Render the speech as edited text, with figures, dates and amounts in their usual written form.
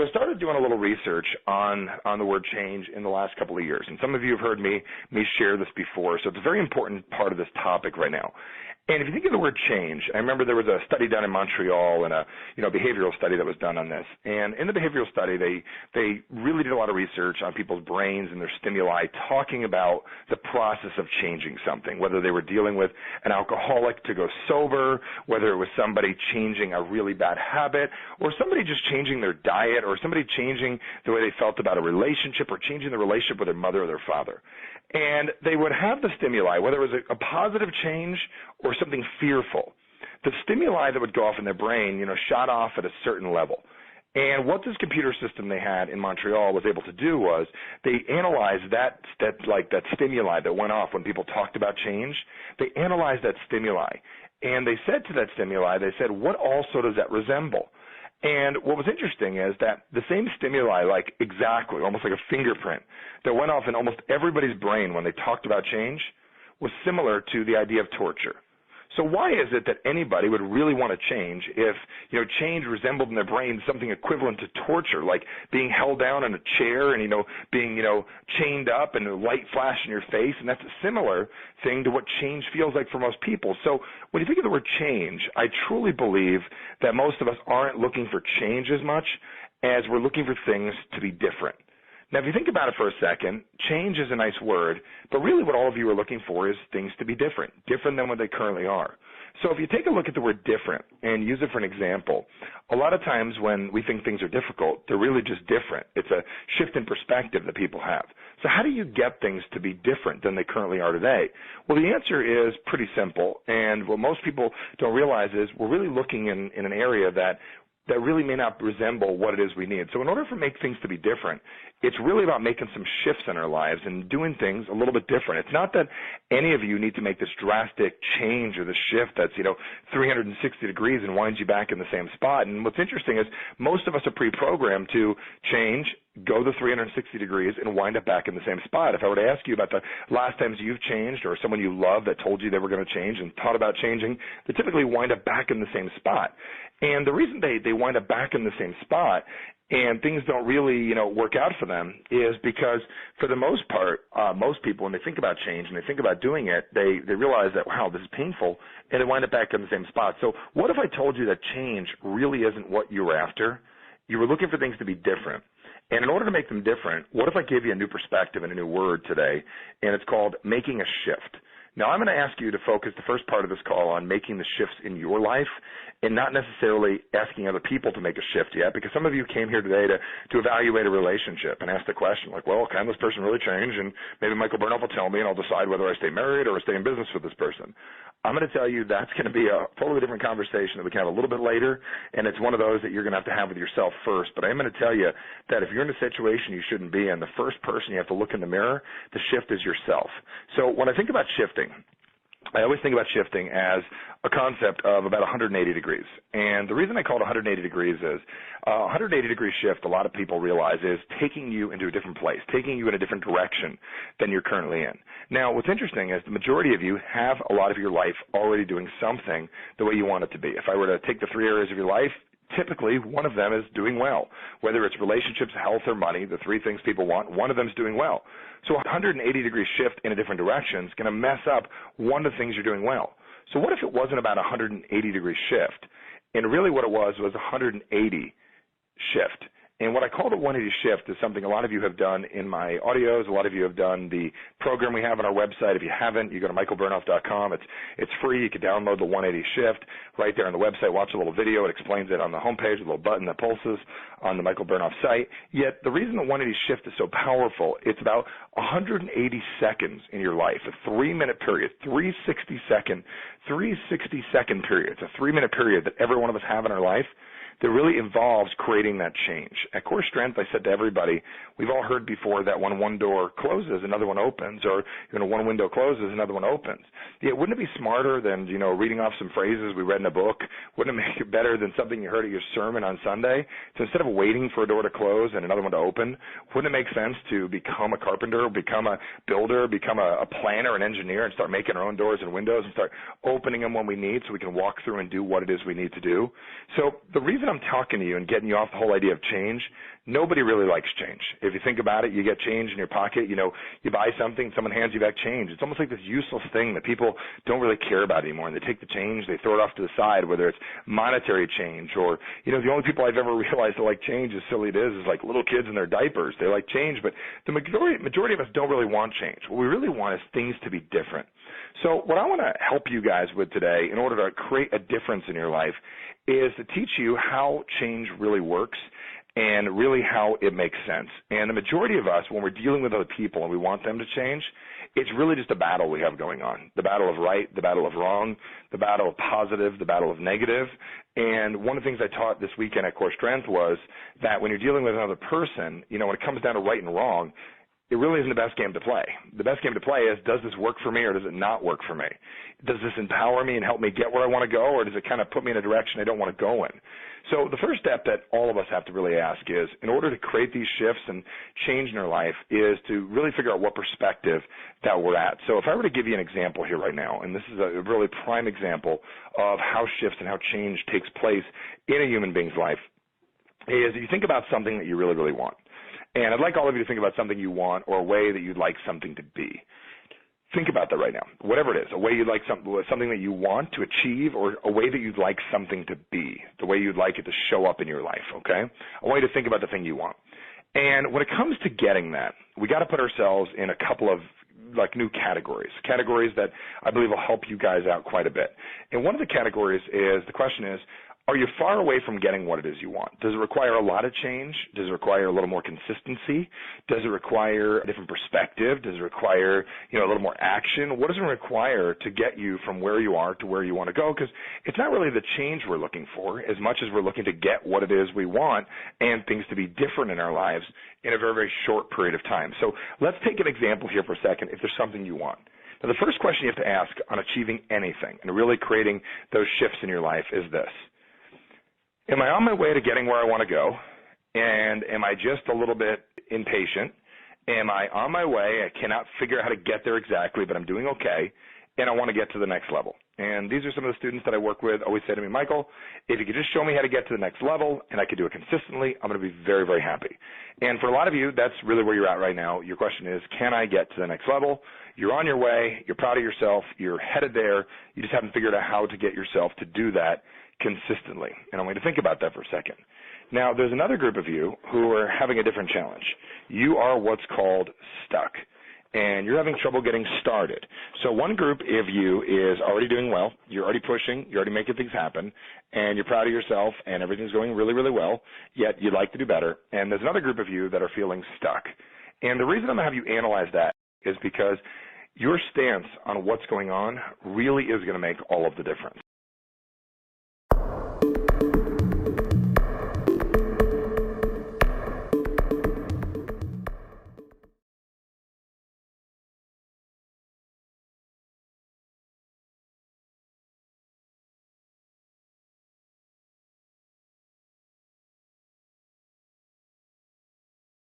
I started doing a little research on the word change in the last couple of years, and some of you have heard me share this before, so it's a very important part of this topic right now. And if you think of the word change, I remember there was a study done in Montreal and a behavioral study that was done on this. And in the behavioral study, they really did a lot of research on people's brains and their stimuli, talking about the process of changing something, whether they were dealing with an alcoholic to go sober, whether it was somebody changing a really bad habit, or somebody just changing their diet, or somebody changing the way they felt about a relationship, or changing the relationship with their mother or their father. And they would have the stimuli, whether it was a positive change or something fearful. The stimuli that would go off in their brain, shot off at a certain level. And what this computer system they had in Montreal was able to do was they analyzed that stimuli that went off when people talked about change. They analyzed that stimuli. And they said to that stimuli, they said, what also does that resemble? And what was interesting is that the same stimuli, like exactly, almost like a fingerprint, that went off in almost everybody's brain when they talked about change was similar to the idea of torture. So why is it that anybody would really want to change if, change resembled in their brain something equivalent to torture, like being held down in a chair and, being, chained up and a light flash in your face? And that's a similar thing to what change feels like for most people. So when you think of the word change, I truly believe that most of us aren't looking for change as much as we're looking for things to be different. Now, if you think about it for a second, change is a nice word, but really what all of you are looking for is things to be different than what they currently are. So if you take a look at the word different and use it for an example, a lot of times when we think things are difficult, they're really just different. It's a shift in perspective that people have. So how do you get things to be different than they currently are today? Well, the answer is pretty simple, and what most people don't realize is we're really looking in an area that really may not resemble what it is we need. So in order for make things to be different, it's really about making some shifts in our lives and doing things a little bit different. It's not that any of you need to make this drastic change or this shift that's, 360 degrees and winds you back in the same spot. And what's interesting is most of us are pre-programmed to change, go the 360 degrees, and wind up back in the same spot. If I were to ask you about the last times you've changed or someone you love that told you they were going to change and thought about changing, they typically wind up back in the same spot. And the reason they wind up back in the same spot and things don't really, work out for them is because for the most part, most people, when they think about change and they think about doing it, they realize that, wow, this is painful, and they wind up back in the same spot. So what if I told you that change really isn't what you were after? You were looking for things to be different. And in order to make them different, what if I gave you a new perspective and a new word today, and it's called making a shift? Now, I'm going to ask you to focus the first part of this call on making the shifts in your life and not necessarily asking other people to make a shift yet, because some of you came here today to evaluate a relationship and ask the question like, well, can this person really change? And maybe Michael Bernoff will tell me, and I'll decide whether I stay married or stay in business with this person. I'm going to tell you that's going to be a totally different conversation that we can have a little bit later, and it's one of those that you're going to have with yourself first. But I'm going to tell you that if you're in a situation you shouldn't be in, the first person you have to look in the mirror to shift is yourself. So when I think about shifting, I always think about shifting as a concept of about 180 degrees. And the reason I call it 180 degrees is 180-degree shift, a lot of people realize, is taking you into a different place, taking you in a different direction than you're currently in. Now, what's interesting is the majority of you have a lot of your life already doing something the way you want it to be. If I were to take the three areas of your life, typically one of them is doing well. Whether it's relationships, health, or money, the three things people want, one of them is doing well. So a 180-degree shift in a different direction is going to mess up one of the things you're doing well. So what if it wasn't about a 180-degree shift, and really what it was a 180 shift? And what I call the 180 shift is something a lot of you have done in my audios. A lot of you have done the program we have on our website. If you haven't, you go to michaelbernoff.com. It's free. You can download the 180 shift right there on the website. Watch a little video. It explains it on the homepage, a little button that pulses on the Michael Bernoff site. Yet the reason the 180 shift is so powerful, it's about 180 seconds in your life, a 3-minute period, 360-second period. It's a 3-minute period that every one of us have in our life that really involves creating that change. At Core Strength, I said to everybody, we've all heard before that when one door closes, another one opens, or one window closes, another one opens. Yeah, wouldn't it be smarter than reading off some phrases we read in a book? Wouldn't it make it better than something you heard at your sermon on Sunday? So instead of waiting for a door to close and another one to open, wouldn't it make sense to become a carpenter, become a builder, become a planner, an engineer, and start making our own doors and windows and start opening them when we need so we can walk through and do what it is we need to do? So the reason reason I'm talking to you and getting you off the whole idea of change, nobody really likes change. If you think about it, you get change in your pocket, you know, you buy something, someone hands you back change. It's almost like this useless thing that people don't really care about anymore. And they take the change, they throw it off to the side, whether it's monetary change or, you know, the only people I've ever realized that like change, as silly it is like little kids in their diapers. They like change, but the majority of us don't really want change. What we really want is things to be different. So what I want to help you guys with today in order to create a difference in your life is to teach you how change really works and really how it makes sense. And the majority of us, when we're dealing with other people and we want them to change, it's really just a battle we have going on. The battle of right, the battle of wrong, the battle of positive, the battle of negative. And one of the things I taught this weekend at Core Strength was that when you're dealing with another person, you know, when it comes down to right and wrong, it really isn't the best game to play. The best game to play is, does this work for me or does it not work for me? Does this empower me and help me get where I want to go, or does it kind of put me in a direction I don't want to go in? So the first step that all of us have to really ask is, in order to create these shifts and change in our life, is to really figure out what perspective that we're at. So if I were to give you an example here right now, and this is a really prime example of how shifts and how change takes place in a human being's life, is if you think about something that you really, really want. And I'd like all of you to think about something you want or a way that you'd like something to be. Think about that right now. Whatever it is, a way you'd like something that you want to achieve, or a way that you'd like something to be, the way you'd like it to show up in your life, okay? I want you to think about the thing you want. And when it comes to getting that, we got to put ourselves in a couple of like new categories that I believe will help you guys out quite a bit. And one of the categories is, the question is, are you far away from getting what it is you want? Does it require a lot of change? Does it require a little more consistency? Does it require a different perspective? Does it require, you know, a little more action? What does it require to get you from where you are to where you want to go? Because it's not really the change we're looking for as much as we're looking to get what it is we want and things to be different in our lives in a very, very short period of time. So let's take an example here for a second if there's something you want. Now, the first question you have to ask on achieving anything and really creating those shifts in your life is this. Am I on my way to getting where I want to go? And am I just a little bit impatient? Am I on my way? I cannot figure out how to get there exactly, but I'm doing okay, and I want to get to the next level. And these are some of the students that I work with always say to me, Michael, if you could just show me how to get to the next level and I could do it consistently, I'm going to be very, very happy. And for a lot of you, that's really where you're at right now. Your question is, can I get to the next level? You're on your way. You're proud of yourself. You're headed there. You just haven't figured out how to get yourself to do that consistently. And I want you to think about that for a second. Now, there's another group of you who are having a different challenge. You are what's called stuck, and you're having trouble getting started. So one group of you is already doing well. You're already pushing. You're already making things happen, and you're proud of yourself, and everything's going really, really well, yet you'd like to do better. And there's another group of you that are feeling stuck. And the reason I'm going to have you analyze that is because your stance on what's going on really is going to make all of the difference.